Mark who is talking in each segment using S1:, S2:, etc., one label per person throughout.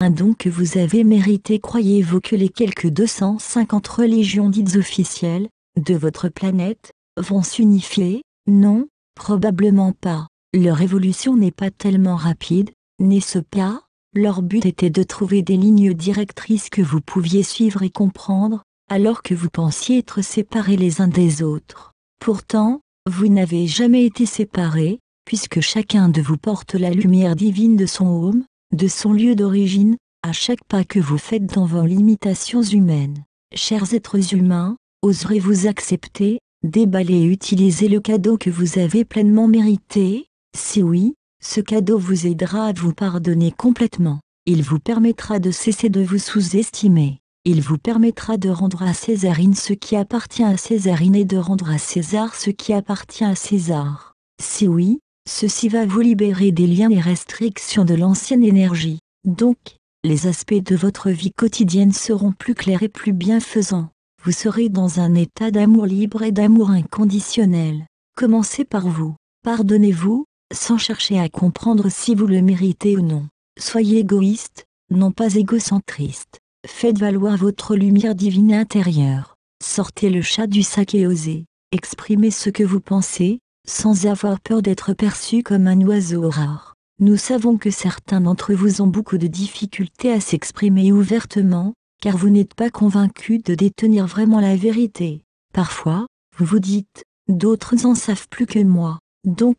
S1: un don que vous avez mérité. Croyez-vous que les quelques 250 religions dites officielles de votre planète vont s'unifier? Non, probablement pas. Leur évolution n'est pas tellement rapide, n'est-ce pas? Leur but était de trouver des lignes directrices que vous pouviez suivre et comprendre, alors que vous pensiez être séparés les uns des autres. Pourtant, vous n'avez jamais été séparés, puisque chacun de vous porte la lumière divine de son home, de son lieu d'origine, à chaque pas que vous faites dans vos limitations humaines. Chers êtres humains, oserez-vous accepter, déballer et utiliser le cadeau que vous avez pleinement mérité? Si oui, ce cadeau vous aidera à vous pardonner complètement. Il vous permettra de cesser de vous sous-estimer. Il vous permettra de rendre à Césarine ce qui appartient à Césarine et de rendre à César ce qui appartient à César. Si oui, ceci va vous libérer des liens et restrictions de l'ancienne énergie. Donc, les aspects de votre vie quotidienne seront plus clairs et plus bienfaisants. Vous serez dans un état d'amour libre et d'amour inconditionnel. Commencez par vous. Pardonnez-vous, sans chercher à comprendre si vous le méritez ou non. Soyez égoïste, non pas égocentriste. Faites valoir votre lumière divine intérieure. Sortez le chat du sac et osez. Exprimez ce que vous pensez, sans avoir peur d'être perçu comme un oiseau rare. Nous savons que certains d'entre vous ont beaucoup de difficultés à s'exprimer ouvertement, car vous n'êtes pas convaincus de détenir vraiment la vérité. Parfois, vous vous dites, d'autres en savent plus que moi, donc,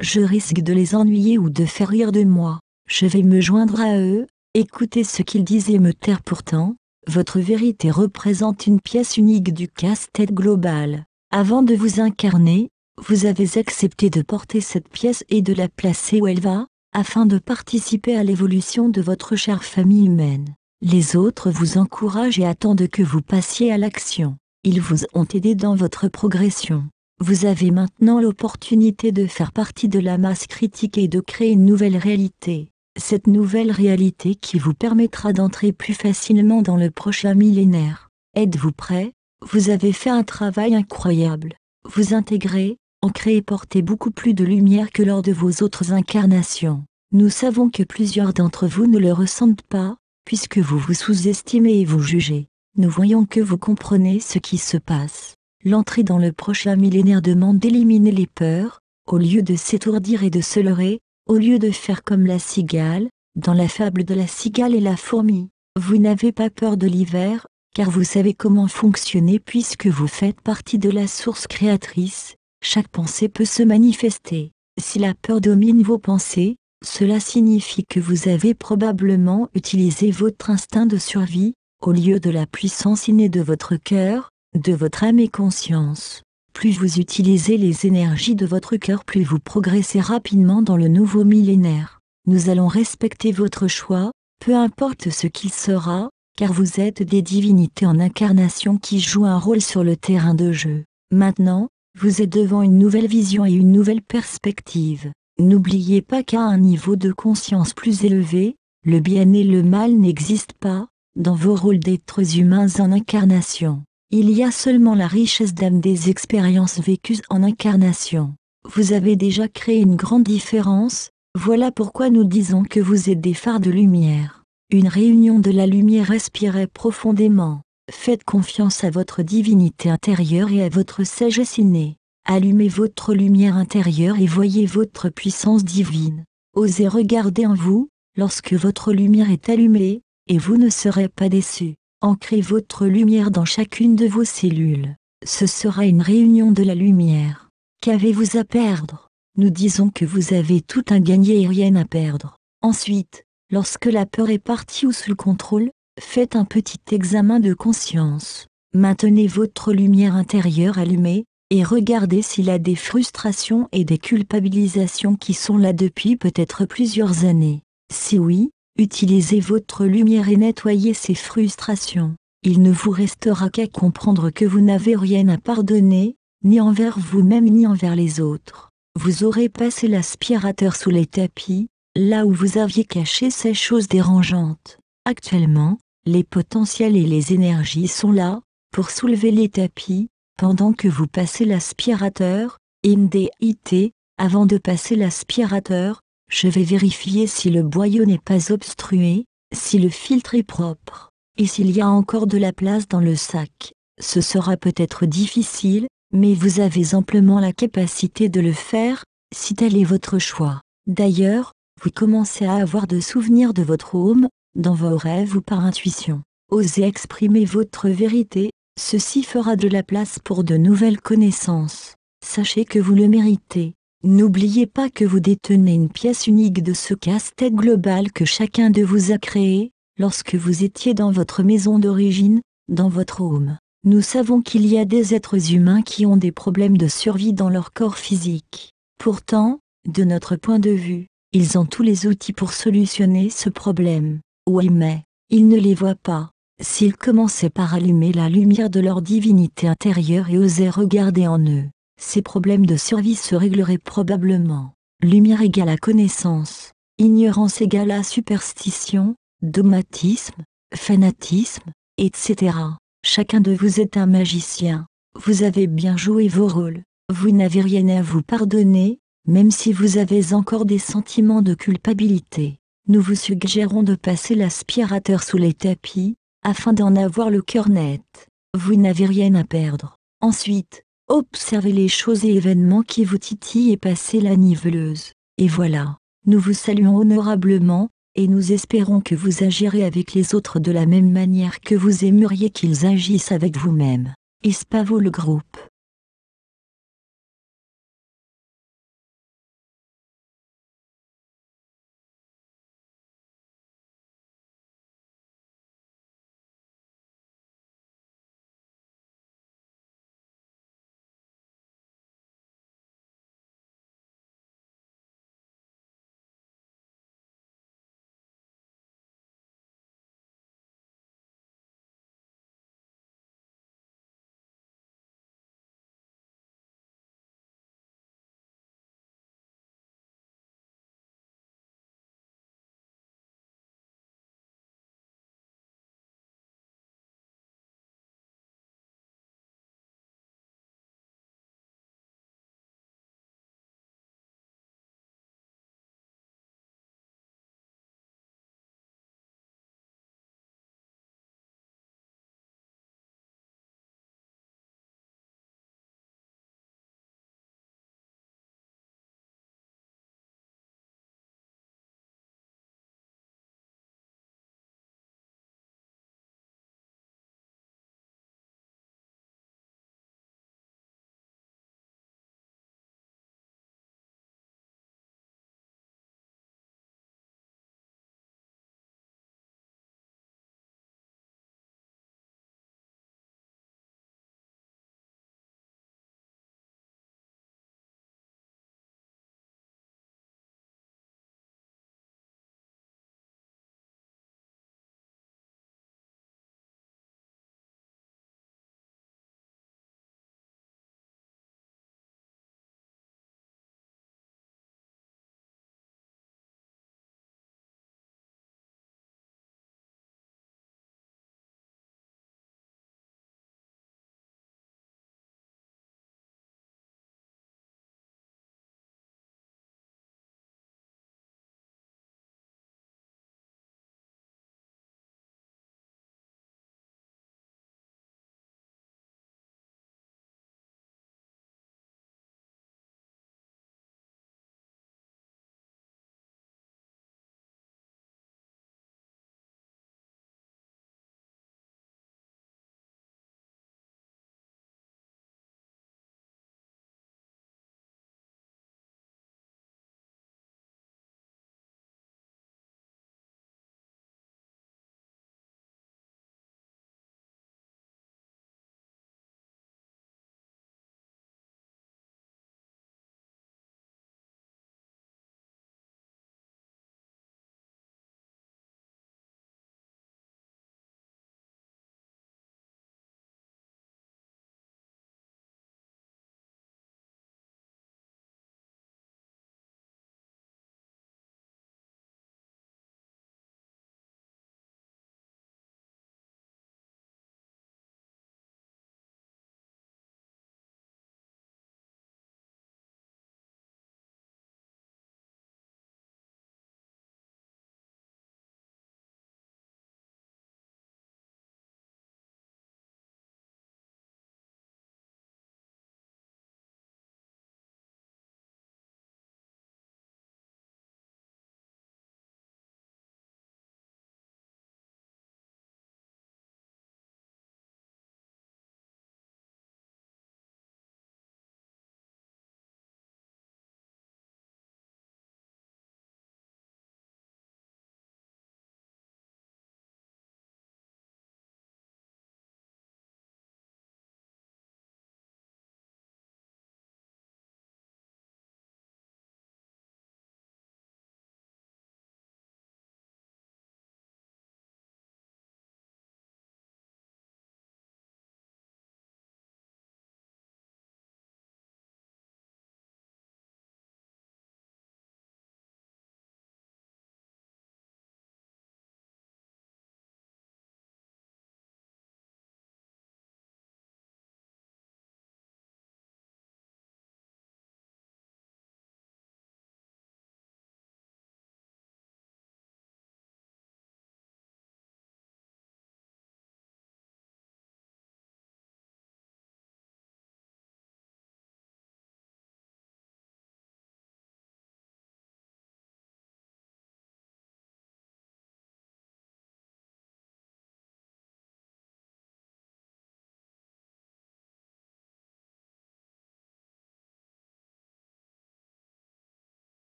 S1: je risque de les ennuyer ou de faire rire de moi. Je vais me joindre à eux, écouter ce qu'ils disent et me taire. Pourtant, votre vérité représente une pièce unique du casse-tête global. Avant de vous incarner, vous avez accepté de porter cette pièce et de la placer où elle va, afin de participer à l'évolution de votre chère famille humaine. Les autres vous encouragent et attendent que vous passiez à l'action. Ils vous ont aidé dans votre progression. Vous avez maintenant l'opportunité de faire partie de la masse critique et de créer une nouvelle réalité. Cette nouvelle réalité qui vous permettra d'entrer plus facilement dans le prochain millénaire. Êtes-vous prêt? Vous avez fait un travail incroyable. Vous intégrez, ancrez et portez beaucoup plus de lumière que lors de vos autres incarnations. Nous savons que plusieurs d'entre vous ne le ressentent pas, puisque vous vous sous-estimez et vous jugez. Nous voyons que vous comprenez ce qui se passe. L'entrée dans le prochain millénaire demande d'éliminer les peurs, au lieu de s'étourdir et de se leurrer, au lieu de faire comme la cigale, dans la fable de la cigale et la fourmi. Vous n'avez pas peur de l'hiver, car vous savez comment fonctionner puisque vous faites partie de la source créatrice. Chaque pensée peut se manifester. Si la peur domine vos pensées, cela signifie que vous avez probablement utilisé votre instinct de survie, au lieu de la puissance innée de votre cœur, de votre âme et conscience. Plus vous utilisez les énergies de votre cœur, plus vous progressez rapidement dans le nouveau millénaire. Nous allons respecter votre choix, peu importe ce qu'il sera, car vous êtes des divinités en incarnation qui jouent un rôle sur le terrain de jeu. Maintenant, vous êtes devant une nouvelle vision et une nouvelle perspective. N'oubliez pas qu'à un niveau de conscience plus élevé, le bien et le mal n'existent pas, dans vos rôles d'êtres humains en incarnation. Il y a seulement la richesse d'âme des expériences vécues en incarnation. Vous avez déjà créé une grande différence, voilà pourquoi nous disons que vous êtes des phares de lumière. Une réunion de la lumière. Respirez profondément. Faites confiance à votre divinité intérieure et à votre sagesse innée. Allumez votre lumière intérieure et voyez votre puissance divine. Osez regarder en vous, lorsque votre lumière est allumée, et vous ne serez pas déçus. Ancrez votre lumière dans chacune de vos cellules. Ce sera une réunion de la lumière. Qu'avez-vous à perdre? Nous disons que vous avez tout à gagner et rien à perdre. Ensuite, lorsque la peur est partie ou sous contrôle, faites un petit examen de conscience. Maintenez votre lumière intérieure allumée, et regardez s'il y a des frustrations et des culpabilisations qui sont là depuis peut-être plusieurs années. Si oui, utilisez votre lumière et nettoyez ces frustrations. Il ne vous restera qu'à comprendre que vous n'avez rien à pardonner, ni envers vous-même ni envers les autres. Vous aurez passé l'aspirateur sous les tapis, là où vous aviez caché ces choses dérangeantes. Actuellement, les potentiels et les énergies sont là, pour soulever les tapis, pendant que vous passez l'aspirateur. MDIT, avant de passer l'aspirateur, je vais vérifier si le boyau n'est pas obstrué, Si le filtre est propre, et s'il y a encore de la place dans le sac, ce sera peut-être difficile, mais vous avez amplement la capacité de le faire, si tel est votre choix. D'ailleurs, vous commencez à avoir de souvenirs de votre home, dans vos rêves ou par intuition. Osez exprimer votre vérité, ceci fera de la place pour de nouvelles connaissances. Sachez que vous le méritez. N'oubliez pas que vous détenez une pièce unique de ce casse-tête global que chacun de vous a créé, lorsque vous étiez dans votre maison d'origine, dans votre home. Nous savons qu'il y a des êtres humains qui ont des problèmes de survie dans leur corps physique. Pourtant, de notre point de vue, ils ont tous les outils pour solutionner ce problème. Oui, mais ils ne les voient pas. S'ils commençaient par allumer la lumière de leur divinité intérieure et osaient regarder en eux, ces problèmes de survie se régleraient probablement. Lumière égale à connaissance, ignorance égale à superstition, dogmatisme, fanatisme, etc. Chacun de vous est un magicien. Vous avez bien joué vos rôles. Vous n'avez rien à vous pardonner, même si vous avez encore des sentiments de culpabilité. Nous vous suggérons de passer l'aspirateur sous les tapis, afin d'en avoir le cœur net. Vous n'avez rien à perdre. Ensuite, observez les choses et événements qui vous titillent et passez la niveleuse. Et voilà, nous vous saluons honorablement, et nous espérons que vous agirez avec les autres de la même manière que vous aimeriez qu'ils agissent avec vous-même. Espavo le groupe.